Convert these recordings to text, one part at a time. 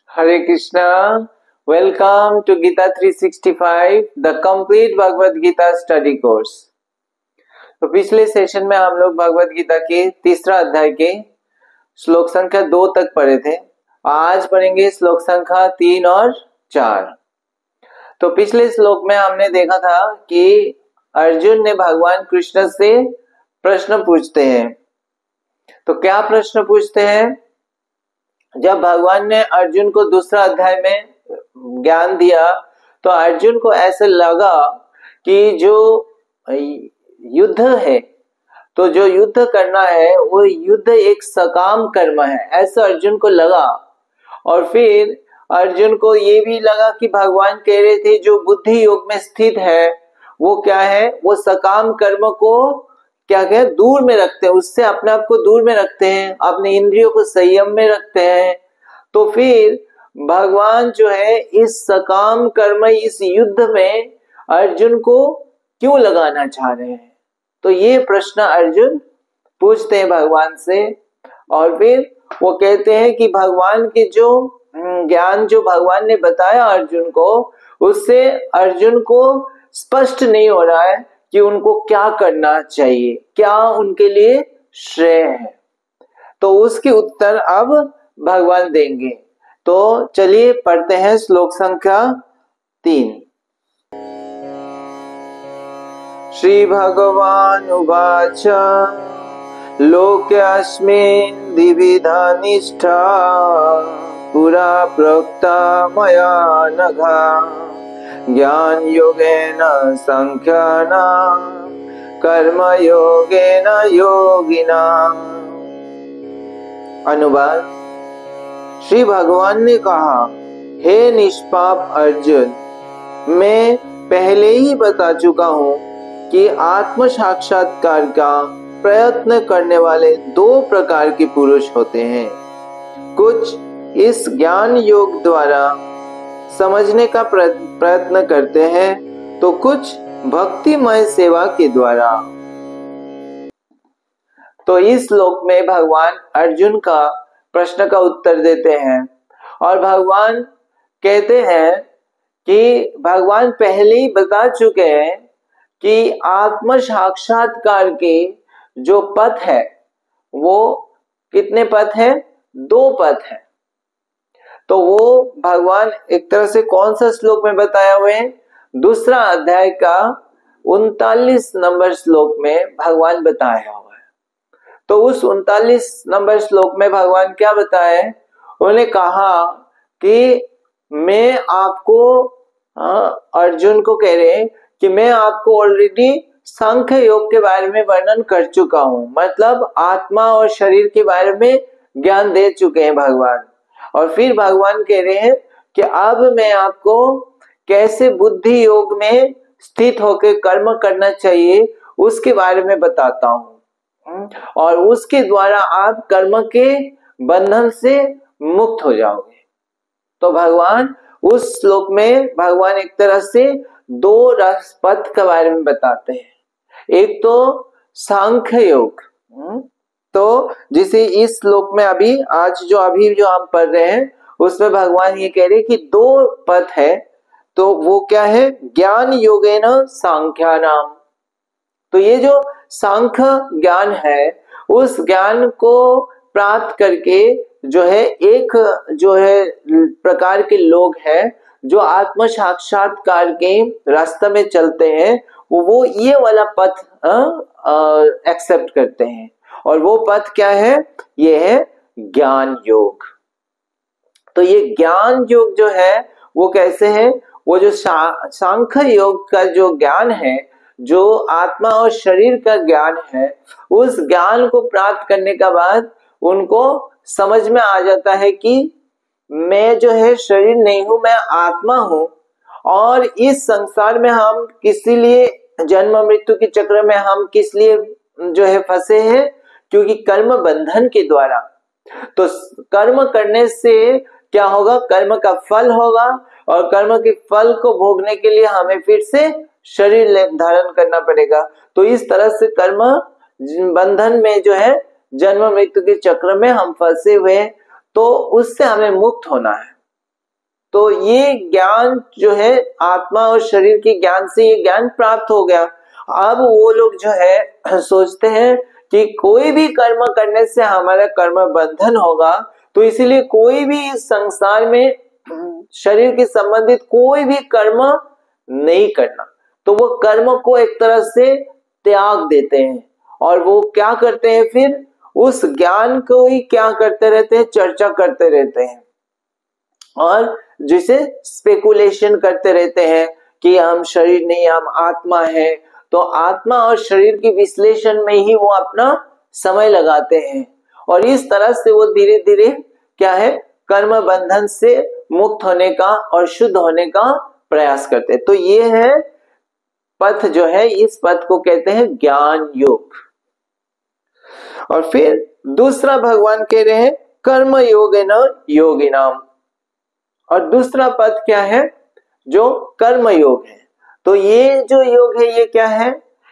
Hare Krishna. Welcome to Gita 365, the complete Bhagavad Gita study course. तो पिछले session में हम लोग भगवत गीता के तीसरा अध्याय के श्लोक संख्या 2 तक पढ़े थे। आज पढ़ेंगे श्लोक संख्या 3 और 4। तो पिछले श्लोक में हमने देखा था कि अर्जुन ने भगवान कृष्ण से प्रश्न पूछते हैं। तो क्या प्रश्न पूछते हैं? जब भगवान ने अर्जुन को दूसरा अध्याय में ज्ञान दिया तो अर्जुन को ऐसे लगा कि जो युद्ध है, तो जो युद्ध करना है वो युद्ध एक सकाम कर्म है, ऐसा अर्जुन को लगा। और फिर अर्जुन को ये भी लगा कि भगवान कह रहे थे जो बुद्धि योग में स्थित है वो क्या है, वो सकाम कर्म को क्या कहे दूर में रखते हैं, उससे अपने आप को दूर में रखते हैं, अपने इंद्रियों को संयम में रखते हैं। तो फिर भगवान जो है इस सकाम कर्म, इस युद्ध में अर्जुन को क्यों लगाना चाह रहे हैं? तो ये प्रश्न अर्जुन पूछते हैं भगवान से। और फिर वो कहते हैं कि भगवान के जो ज्ञान जो भगवान ने बताया अर्जुन को, उससे अर्जुन को स्पष्ट नहीं हो रहा है कि उनको क्या करना चाहिए, क्या उनके लिए श्रेय है। तो उसके उत्तर अब भगवान देंगे। तो चलिए पढ़ते हैं श्लोक संख्या 3। श्री भगवान उवाच लोकेऽस्मिन् द्विविधा निष्ठा पुरा प्रोक्ता मया नघा ज्ञान योगेन सांख्याना कर्म योगेन योगिना। अनुवाद। श्री भगवान ने कहा, हे निष्पाप अर्जुन, मैं पहले ही बता चुका हूं कि आत्म साक्षात्कार का प्रयत्न करने वाले 2 प्रकार के पुरुष होते हैं। कुछ इस ज्ञान योग द्वारा समझने का प्रयत्न करते हैं, तो कुछ भक्तिमय सेवा के द्वारा। तो इस श्लोक में भगवान अर्जुन का प्रश्न का उत्तर देते हैं और भगवान कहते हैं कि भगवान पहले ही बता चुके हैं कि आत्म साक्षात्कार के जो पथ है वो कितने पथ है? 2 पथ है। तो वो भगवान एक तरह से कौन सा श्लोक में बताया हुए हैं? दूसरा अध्याय का 39 नंबर श्लोक में भगवान बताया हुआ है। तो उस 39 नंबर श्लोक में भगवान क्या बताए? उन्होंने कहा कि मैं आपको अर्जुन को कह रहे हैं कि मैं आपको ऑलरेडी सांख्य योग के बारे में वर्णन कर चुका हूं, मतलब आत्मा और शरीर के बारे में ज्ञान दे चुके हैं भगवान। और फिर भगवान कह रहे हैं कि अब मैं आपको कैसे बुद्धि योग में स्थित होकर कर्म करना चाहिए उसके बारे में बताता हूं, और उसके द्वारा आप कर्म के बंधन से मुक्त हो जाओगे। तो भगवान उस श्लोक में भगवान एक तरह से 2 पथ के बारे में बताते हैं। एक तो सांख्य योग, तो जिसे इस श्लोक में अभी जो हम पढ़ रहे हैं उसमें भगवान ये कह रहे हैं कि 2 पथ है। तो वो क्या है? ज्ञान योगेन सांख्यानाम। तो ये जो सांख्य ज्ञान है, उस ज्ञान को प्राप्त करके जो है एक जो है प्रकार के लोग हैं जो आत्म साक्षात्कार के रास्ते में चलते हैं, वो ये वाला पथ एक्सेप्ट करते हैं। और वो पथ क्या है? ये है ज्ञान योग। तो ये ज्ञान योग जो है वो कैसे है? वो जो सांख्य योग का जो ज्ञान है, जो आत्मा और शरीर का ज्ञान है, उस ज्ञान को प्राप्त करने के बाद उनको समझ में आ जाता है कि मैं जो है शरीर नहीं हूं, मैं आत्मा हूं। और इस संसार में हम किस लिए जन्म मृत्यु के चक्र में हम किस लिए जो है फंसे हैं? क्योंकि कर्म बंधन के द्वारा। तो कर्म करने से क्या होगा? कर्म का फल होगा, और कर्म के फल को भोगने के लिए हमें फिर से शरीर धारण करना पड़ेगा। तो इस तरह से कर्म बंधन में जो है जन्म मृत्यु के चक्र में हम फंसे हुए हैं, तो उससे हमें मुक्त होना है। तो ये ज्ञान जो है आत्मा और शरीर के ज्ञान से ये ज्ञान प्राप्त हो गया। अब वो लोग जो है सोचते हैं कि कोई भी कर्म करने से हमारा कर्म बंधन होगा, तो इसीलिए कोई भी इस संसार में शरीर के संबंधित कोई भी कर्म नहीं करना। तो वो कर्म को एक तरह से त्याग देते हैं और वो क्या करते हैं, फिर उस ज्ञान को ही क्या करते रहते हैं, चर्चा करते रहते हैं और जिसे स्पेकुलेशन करते रहते हैं कि हम शरीर नहीं, हम आत्मा है। तो आत्मा और शरीर की विश्लेषण में ही वो अपना समय लगाते हैं और इस तरह से वो धीरे धीरे क्या है, कर्म बंधन से मुक्त होने का और शुद्ध होने का प्रयास करते हैं। तो ये है पथ जो है, इस पथ को कहते हैं ज्ञान योग। और फिर दूसरा भगवान कह रहे हैं कर्म योगेन योगिनाम, और दूसरा पद क्या है, जो कर्म योग है। तो ये जो योग है ये क्या है,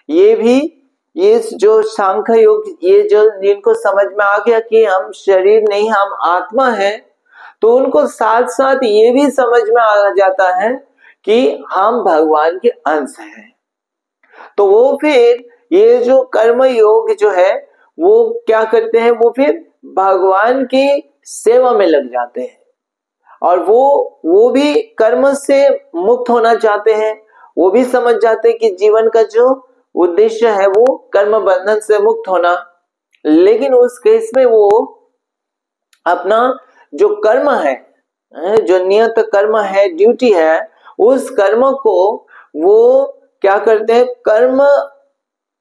ये भी ये जो सांख्य योग, ये जो जिनको समझ में आ गया कि हम शरीर नहीं हम आत्मा है, तो उनको साथ साथ ये भी समझ में आ जाता है कि हम भगवान के अंश हैं। तो वो फिर ये जो कर्म योग जो है वो क्या करते हैं, वो फिर भगवान की सेवा में लग जाते हैं और वो भी कर्म से मुक्त होना चाहते हैं। वो भी समझ जाते हैं कि जीवन का जो उद्देश्य है वो कर्म बंधन से मुक्त होना, लेकिन उस केस में वो अपना जो कर्म है, जो नियत कर्म है, ड्यूटी है, उस कर्म को वो क्या करते हैं, कर्म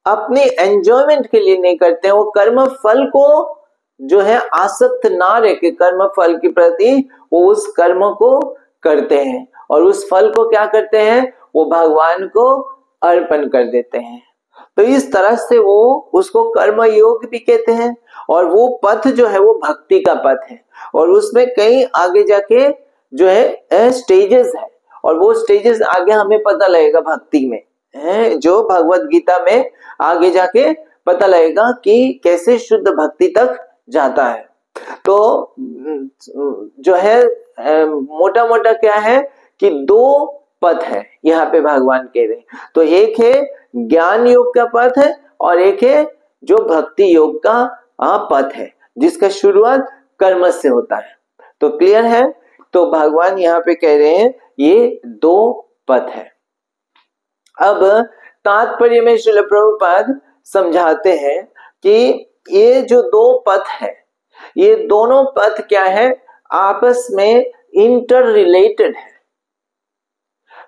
अपने एंजॉयमेंट के लिए नहीं करते हैं। वो कर्म फल को जो है आसक्त ना रह के कर्म फल के प्रति वो उस कर्म को करते हैं और उस फल को क्या करते हैं, वो भगवान को अर्पण कर देते हैं। तो इस तरह से वो उसको कर्म योग भी कहते हैं। और वो पथ जो है वो भक्ति का पथ है और उसमें कई आगे जाके जो है स्टेजेस है और वो स्टेजेस आगे हमें पता लगेगा भक्ति में, जो भगवत गीता में आगे जाके पता लगेगा कि कैसे शुद्ध भक्ति तक जाता है। तो जो है मोटा मोटा क्या है कि दो पथ है यहाँ पे भगवान कह रहे हैं। तो एक है ज्ञान योग का पथ है और एक है जो भक्ति योग का पथ है जिसका शुरुआत कर्म से होता है। तो क्लियर है। तो भगवान यहाँ पे कह रहे हैं ये दो पथ है। अब तात्पर्य में श्रील प्रभुपाद समझाते हैं कि ये जो दो पथ है, ये दोनों पथ क्या है, आपस में इंटर रिलेटेड है।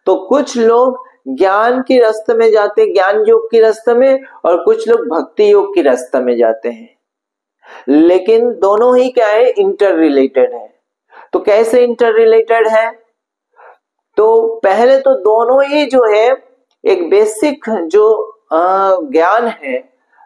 तो कुछ लोग ज्ञान के रास्ते में जाते हैं, ज्ञान योग के रास्ते में, और कुछ लोग भक्ति योग के रास्ते में जाते हैं, लेकिन दोनों ही क्या है, इंटर रिलेटेड है। तो कैसे इंटर रिलेटेड है, तो पहले तो दोनों ही जो है एक बेसिक जो ज्ञान है,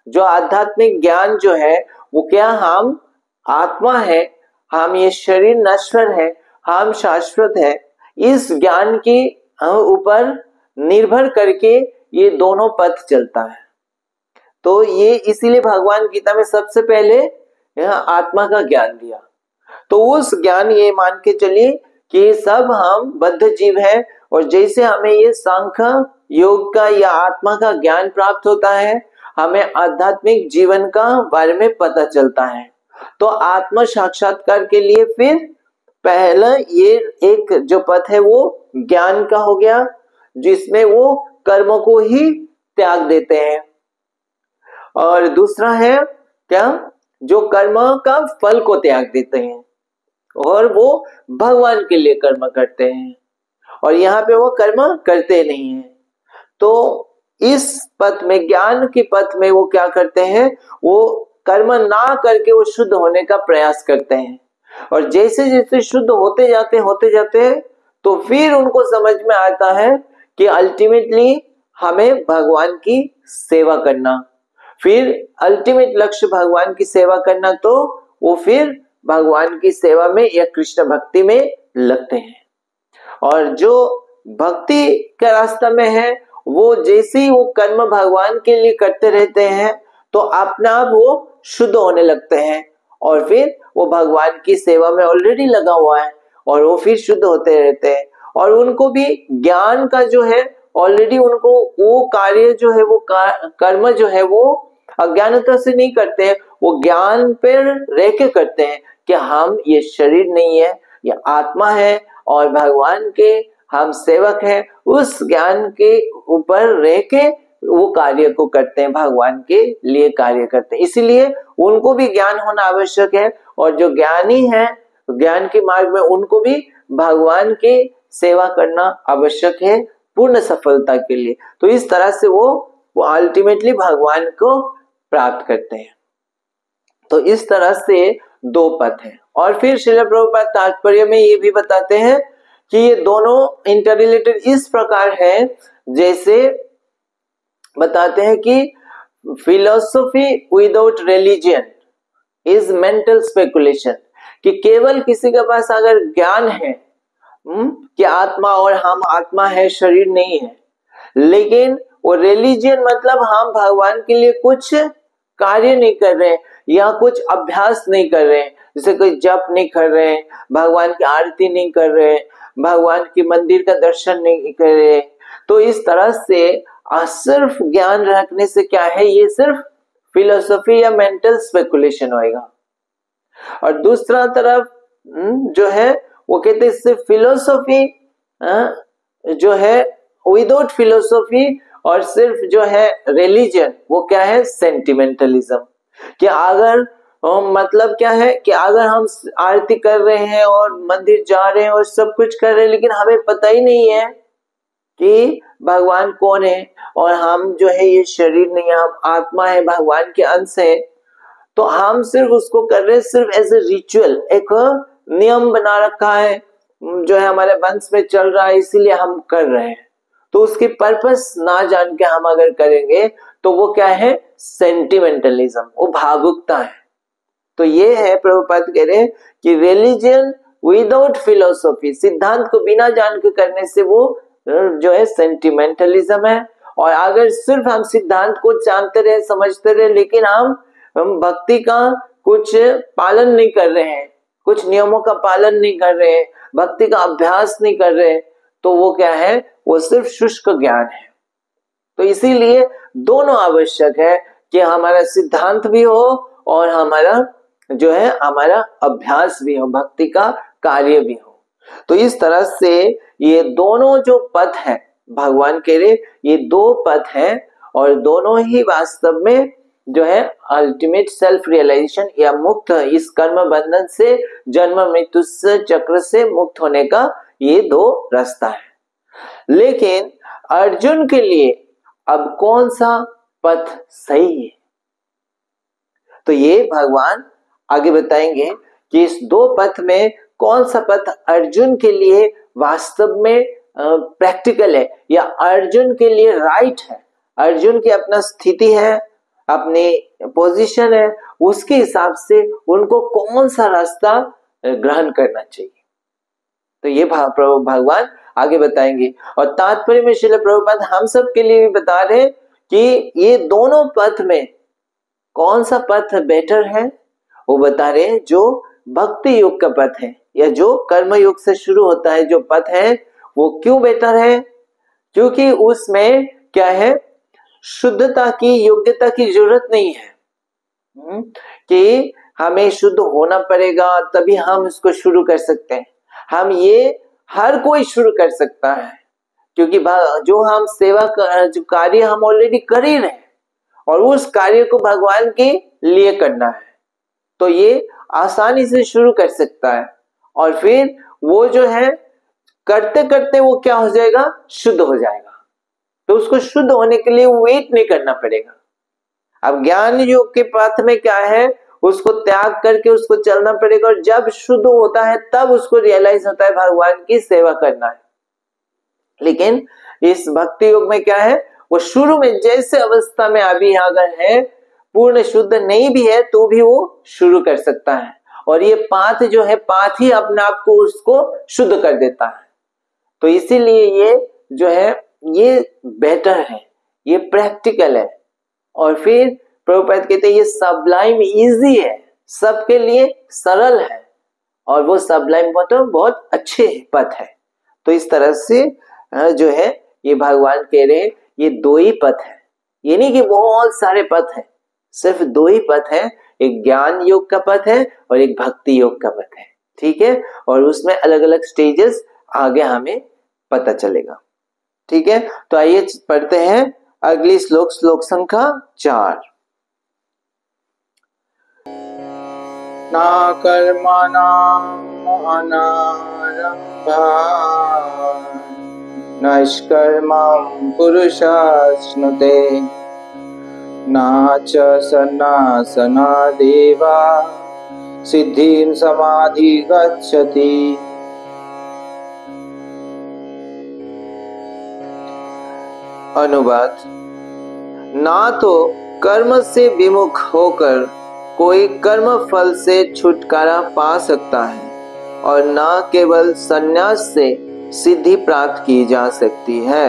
जो आध्यात्मिक ज्ञान जो है वो क्या, हम आत्मा है, हम ये शरीर नश्वर है, हम शाश्वत है, इस ज्ञान के ऊपर निर्भर करके ये दोनों पथ चलता है। तो ये इसीलिए भगवान गीता में सबसे पहले आत्मा का ज्ञान दिया। तो उस ज्ञान ये मान के चलिए कि सब हम बद्ध जीव है और जैसे हमें ये सांख्य योग का या आत्मा का ज्ञान प्राप्त होता है, हमें आध्यात्मिक जीवन का बारे में पता चलता है। तो आत्म साक्षात्कार के लिए फिर पहला ये एक जो पथ है वो ज्ञान का हो गया, जिसमें वो कर्म को ही त्याग देते हैं, और दूसरा है क्या, जो कर्म का फल को त्याग देते हैं और वो भगवान के लिए कर्म करते हैं, और यहाँ पे वो कर्म करते नहीं है। तो इस पथ में, ज्ञान के पथ में वो क्या करते हैं, वो कर्म ना करके वो शुद्ध होने का प्रयास करते हैं, और जैसे जैसे शुद्ध होते जाते हैं तो फिर उनको समझ में आता है कि अल्टीमेटली हमें भगवान की सेवा करना, फिर अल्टीमेट लक्ष्य भगवान की सेवा करना। तो वो फिर भगवान की सेवा में या कृष्ण भक्ति में लगते हैं। और जो भक्ति का रास्ता में है, वो जैसे ही वो कर्म भगवान के लिए करते रहते हैं तो अपने आप वो शुद्ध होने लगते हैं, और फिर वो भगवान की सेवा में ऑलरेडी लगा हुआ है और वो फिर शुद्ध होते रहते हैं। और उनको भी ज्ञान का जो है ऑलरेडी उनको वो कार्य जो है वो कर्म जो है वो अज्ञानता से नहीं करते हैं, वो ज्ञान पर रह के करते हैं कि हम ये शरीर नहीं है, ये आत्मा है और भगवान के हम सेवक हैं। उस ज्ञान के ऊपर रह के वो कार्य को करते हैं, भगवान के लिए कार्य करते हैं। इसीलिए उनको भी ज्ञान होना आवश्यक है और जो ज्ञानी है ज्ञान के मार्ग में उनको भी भगवान की सेवा करना आवश्यक है पूर्ण सफलता के लिए। तो इस तरह से वो अल्टीमेटली भगवान को प्राप्त करते हैं। तो इस तरह से दो पथ हैं। और फिर श्रील प्रभुपाद तात्पर्य में ये भी बताते हैं कि ये दोनों इंटररिलेटेड इस प्रकार है, जैसे बताते हैं कि philosophy without religion is mental speculation, कि केवल किसी के पास अगर ज्ञान है कि आत्मा और हम आत्मा है, शरीर नहीं है, लेकिन वो रिलीजन मतलब हम भगवान के लिए कुछ कार्य नहीं कर रहे हैं या कुछ अभ्यास नहीं कर रहे हैं, जैसे कोई जप नहीं कर रहे हैं, भगवान की आरती नहीं कर रहे हैं, भगवान के मंदिर का दर्शन नहीं कर रहे हैं। तो इस तरह से सिर्फ ज्ञान रखने से क्या है, ये सिर्फ फिलोसफी या मेंटल स्पेकुलेशन होएगा। और दूसरा तरफ जो है वो कहते हैं सिर्फ फिलोसफी जो है विदाउट फिलोसफी और सिर्फ जो है रिलीजन वो क्या है, सेंटिमेंटलिज्म। कि अगर मतलब क्या है कि अगर हम आरती कर रहे हैं और मंदिर जा रहे हैं और सब कुछ कर रहे हैं, लेकिन हमें पता ही नहीं है कि भगवान कौन है और हम जो है ये शरीर नहीं है, हम आत्मा है, भगवान के अंश है, तो हम सिर्फ उसको कर रहे हैं सिर्फ एज ए रिचुअल, एक नियम बना रखा है जो है हमारे वंश में चल रहा है, इसीलिए हम कर रहे हैं। तो उसकी पर्पस ना जान के हम अगर करेंगे तो वो क्या है, सेंटिमेंटलिज्म, वो भावुकता है। तो ये है प्रभुपाद कह रहे हैं कि रिलीजन विदाउट फिलोसफी, सिद्धांत को बिना जान के करने से वो जो है सेंटिमेंटलिज्म है। और अगर सिर्फ हम सिद्धांत को जानते रहे, समझते रहे, लेकिन हम भक्ति का कुछ पालन नहीं कर रहे हैं, कुछ नियमों का पालन नहीं कर रहे हैं, भक्ति का अभ्यास नहीं कर रहे, तो वो क्या है, वो सिर्फ शुष्क ज्ञान है। तो इसीलिए दोनों आवश्यक है कि हमारा सिद्धांत भी हो और हमारा जो है हमारा अभ्यास भी हो, भक्ति का कार्य भी हो। तो इस तरह से ये दोनों जो पथ है, भगवान कह रहे ये दो पथ हैं और दोनों ही वास्तव में जो है अल्टीमेट सेल्फ रियलाइजेशन या मुक्त, इस कर्म बंधन से, जन्म मृत्यु चक्र से मुक्त होने का ये दो रास्ता है। लेकिन अर्जुन के लिए अब कौन सा पथ सही है, तो ये भगवान आगे बताएंगे कि इस दो पथ में कौन सा पथ अर्जुन के लिए वास्तव में प्रैक्टिकल है या अर्जुन के लिए राइट है। अर्जुन की अपना स्थिति है, अपनी पोजीशन है, उसके हिसाब से उनको कौन सा रास्ता ग्रहण करना चाहिए, तो ये भगवान आगे बताएंगे। और तात्पर्य में श्रील प्रभुपाद हम सब के लिए भी बता रहे कि ये दोनों पथ में कौन सा पथ बेटर है, वो बता रहे हैं जो भक्ति युग का पथ है या जो कर्म युग से शुरू होता है जो पथ है, वो क्यों बेटर है, क्योंकि उसमें क्या है, शुद्धता की, योग्यता की जरूरत नहीं है कि हमें शुद्ध होना पड़ेगा तभी हम इसको शुरू कर सकते हैं। हम ये हर कोई शुरू कर सकता है, क्योंकि जो हम सेवा जो कार्य हम ऑलरेडी कर ही रहे हैं और उस कार्य को भगवान के लिए करना है, तो ये आसानी से शुरू कर सकता है। और फिर वो जो है करते करते वो क्या हो जाएगा, शुद्ध हो जाएगा। तो उसको शुद्ध होने के लिए वेट नहीं करना पड़ेगा। अब ज्ञान योग के पथ में क्या है, उसको त्याग करके उसको चलना पड़ेगा और जब शुद्ध होता है तब उसको रियलाइज होता है भगवान की सेवा करना है। लेकिन इस भक्ति योग में क्या है, वो शुरू में जैसे अवस्था में अभी अगर है, पूर्ण शुद्ध नहीं भी है तो भी वो शुरू कर सकता है। और ये पाथ जो है, पाथ ही अपने आप को उसको शुद्ध कर देता है। तो इसीलिए ये जो है ये बेटर है, ये प्रैक्टिकल है। और फिर प्रभुपाद कहते हैं ये सबलाइम इजी है, सबके लिए सरल है और वो सबलाइम मतलब बहुत अच्छे पथ है। तो इस तरह से जो है ये भगवान कह रहे हैं ये दो ही पथ है, ये नहीं कि बहुत सारे पथ है, सिर्फ दो ही पथ है, एक ज्ञान योग का पथ है और एक भक्ति योग का पथ है। ठीक है, और उसमें अलग अलग स्टेजेस आगे हमें पता चलेगा। ठीक है, तो आइए पढ़ते हैं अगली श्लोक, श्लोक संख्या 4। ना कर्मणाम् अनारम्भात् नैष्कर्म्यं पुरुषाश्नुते न च सन्नासनादेव सिद्धिं समाधिगच्छति। अनुवाद, ना तो कर्म से विमुख होकर कोई कर्म फल से छुटकारा पा सकता है और न केवल संन्यास से सिद्धि प्राप्त की जा सकती है।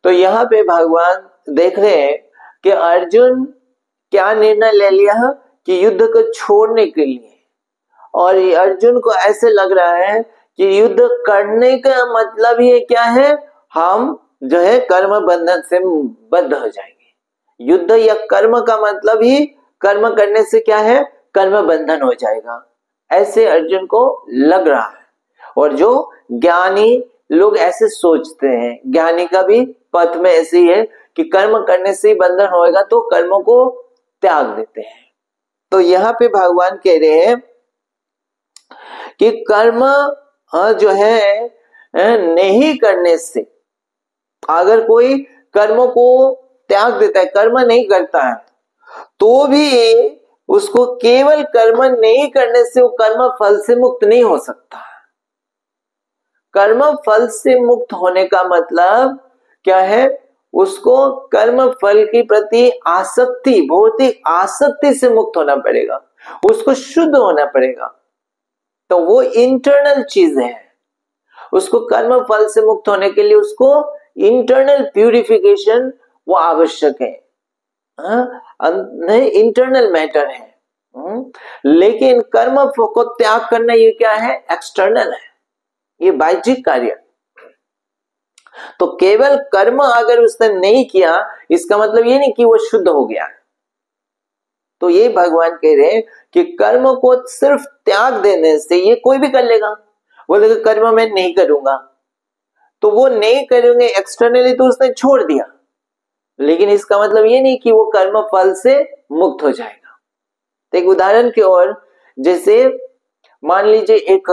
तो यहाँ पे भगवान देख रहे हैं कि अर्जुन क्या निर्णय ले लिया कि युद्ध को छोड़ने के लिए, और अर्जुन को ऐसे लग रहा है कि युद्ध करने का मतलब ये क्या है, हम जो है कर्म बंधन से बद्ध हो जाएंगे। युद्ध या कर्म का मतलब ही कर्म करने से क्या है, कर्म बंधन हो जाएगा, ऐसे अर्जुन को लग रहा है। और जो ज्ञानी लोग ऐसे सोचते हैं, ज्ञानी का भी पथ में ऐसे ही है कि कर्म करने से ही बंधन होएगा तो कर्मों को त्याग देते हैं। तो यहाँ पे भगवान कह रहे हैं कि कर्म जो है नहीं करने से, अगर कोई कर्मों को त्याग देता है, कर्म नहीं करता है, तो भी उसको केवल कर्म नहीं करने से वो कर्म फल से मुक्त नहीं हो सकता। कर्म फल से मुक्त होने का मतलब क्या है, उसको कर्म फल के प्रति आसक्ति, भौतिक आसक्ति से मुक्त होना पड़ेगा, उसको शुद्ध होना पड़ेगा। तो वो इंटरनल चीज है, उसको कर्म फल से मुक्त होने के लिए उसको इंटरनल प्यूरिफिकेशन वो आवश्यक है, नहीं इंटरनल मैटर है। लेकिन कर्म को त्याग करना ये क्या है, एक्सटर्नल है, ये बाह्यिक कार्य। तो केवल कर्म अगर उसने नहीं किया इसका मतलब ये नहीं कि वो शुद्ध हो गया। तो ये भगवान कह रहे हैं कि कर्म को सिर्फ त्याग देने से ये कोई भी कर लेगा। बोले कर्म मैं नहीं करूंगा, तो वो नहीं करेंगे एक्सटर्नली, तो उसने छोड़ दिया, लेकिन इसका मतलब ये नहीं कि वो कर्म फल से मुक्त हो जाएगा। तो एक उदाहरण की ओर, जैसे मान लीजिए एक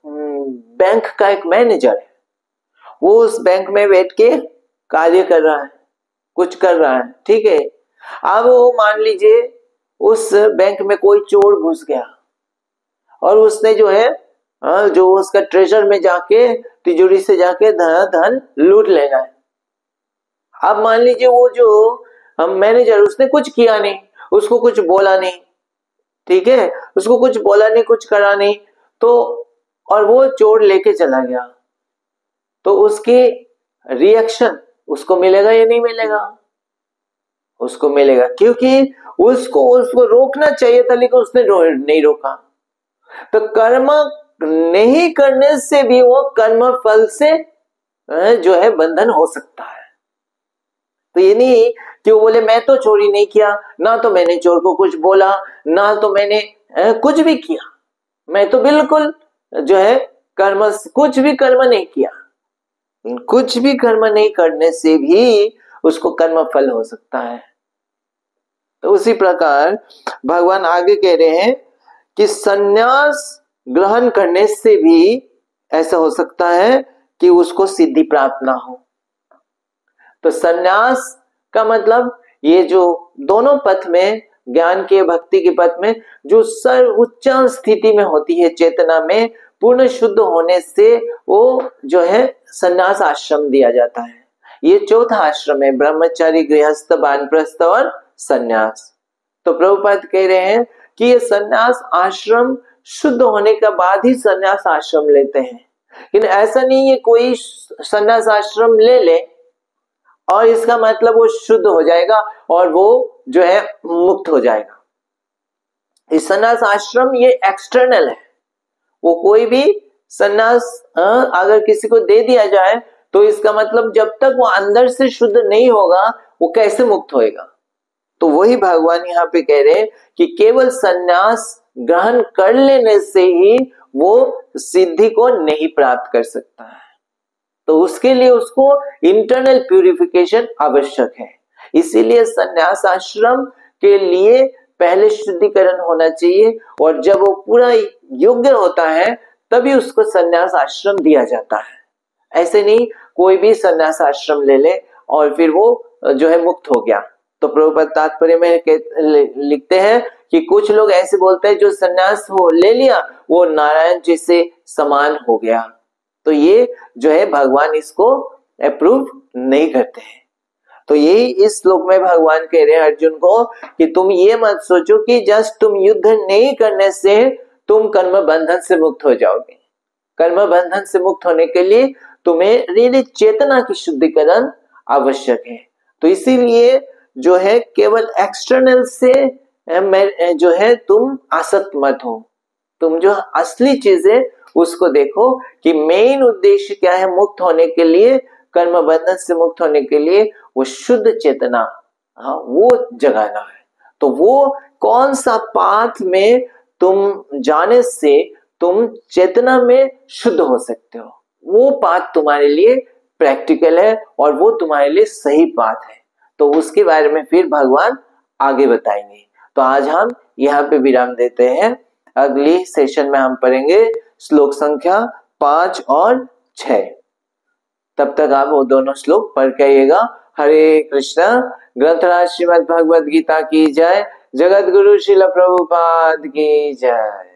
बैंक का एक मैनेजर है, वो उस बैंक में बैठ के कार्य कर रहा है, कुछ कर रहा है, ठीक है। अब वो मान लीजिए उस बैंक में कोई चोर घुस गया और उसने जो है जो उसका ट्रेजर में जाके तिजोरी से जाके धन लूट लेना है। अब मान लीजिए वो जो मैनेजर, उसने कुछ किया नहीं, उसको कुछ बोला नहीं, ठीक है, उसको कुछ बोला नहीं, कुछ करा नहीं, तो और वो चोर लेके चला गया, तो उसकी रिएक्शन उसको मिलेगा या नहीं मिलेगा? उसको मिलेगा, क्योंकि उसको रोकना चाहिए था लेकिन उसने नहीं रोका। तो कर्म नहीं करने से भी वो कर्म फल से जो है बंधन हो सकता है। तो ये नहीं कि वो बोले मैं तो चोरी नहीं किया, ना तो मैंने चोर को कुछ बोला, ना तो मैंने कुछ भी किया, मैं तो बिल्कुल जो है कर्म, कुछ भी कर्म नहीं किया। कुछ भी कर्म नहीं करने से भी उसको कर्म फल हो सकता है। तो उसी प्रकार भगवान आगे कह रहे हैं कि संन्यास ग्रहण करने से भी ऐसा हो सकता है कि उसको सिद्धि प्राप्त ना हो। तो संन्यास का मतलब ये जो दोनों पथ में, ज्ञान के भक्ति के पथ में जो सर्वोच्च स्थिति में होती है, चेतना में पूर्ण शुद्ध होने से वो जो है संन्यास आश्रम दिया जाता है। ये चौथा आश्रम है, ब्रह्मचारी, गृहस्थ, वानप्रस्थ और संन्यास। तो प्रभुपाद कह रहे हैं कि ये संन्यास आश्रम शुद्ध होने के बाद ही संन्यास आश्रम लेते हैं, लेकिन ऐसा नहीं है कोई संन्यास आश्रम ले ले और इसका मतलब वो शुद्ध हो जाएगा और वो जो है मुक्त हो जाएगा। इस सन्यास आश्रम ये एक्सटर्नल है, वो कोई भी सन्यास अगर किसी को दे दिया जाए तो इसका मतलब जब तक वो अंदर से शुद्ध नहीं होगा वो कैसे मुक्त होएगा। तो वही भगवान यहाँ पे कह रहे हैं कि केवल सन्यास ग्रहण कर लेने से ही वो सिद्धि को नहीं प्राप्त कर सकता है, तो उसके लिए उसको इंटरनल प्यूरिफिकेशन आवश्यक है। इसीलिए सन्यास आश्रम के लिए पहले शुद्धिकरण होना चाहिए, और जब वो पूरा योग्य होता है तभी उसको सन्यास आश्रम दिया जाता है। ऐसे नहीं कोई भी सन्यास आश्रम ले ले और फिर वो जो है मुक्त हो गया। तो प्रभुपाद तात्पर्य में लिखते हैं कि कुछ लोग ऐसे बोलते हैं जो सन्यास हो ले लिया वो नारायण जी से समान हो गया, तो ये जो है भगवान इसको अप्रूव नहीं करते हैं। तो यही इस श्लोक में भगवान कह रहे हैं अर्जुन को कि तुम ये मत सोचो कि जस्ट तुम युद्ध नहीं करने से तुम कर्म बंधन से मुक्त हो जाओगे। कर्म बंधन से मुक्त होने के लिए तुम्हें रियली चेतना की शुद्धिकरण आवश्यक है। तो इसीलिए जो है केवल एक्सटर्नल से जो है तुम आसक्त मत हो, तुम जो असली चीज है उसको देखो कि मेन उद्देश्य क्या है मुक्त होने के लिए, कर्म बंधन से मुक्त होने के लिए वो शुद्ध चेतना वो जगाना है। तो वो कौन सा पाथ में तुम जाने से तुम चेतना में शुद्ध हो सकते हो, वो पाथ तुम्हारे लिए प्रैक्टिकल है और वो तुम्हारे लिए सही पाथ है। तो उसके बारे में फिर भगवान आगे बताएंगे। तो आज हम यहाँ पे विराम देते हैं, अगली सेशन में हम पढ़ेंगे श्लोक संख्या 5 और 6। तब तक आप वो दोनों श्लोक पढ़ के आइएगा। हरे कृष्णा। ग्रंथराज श्रीमद् भगवद गीता की जय। जगत गुरु श्रील प्रभुपाद की जय।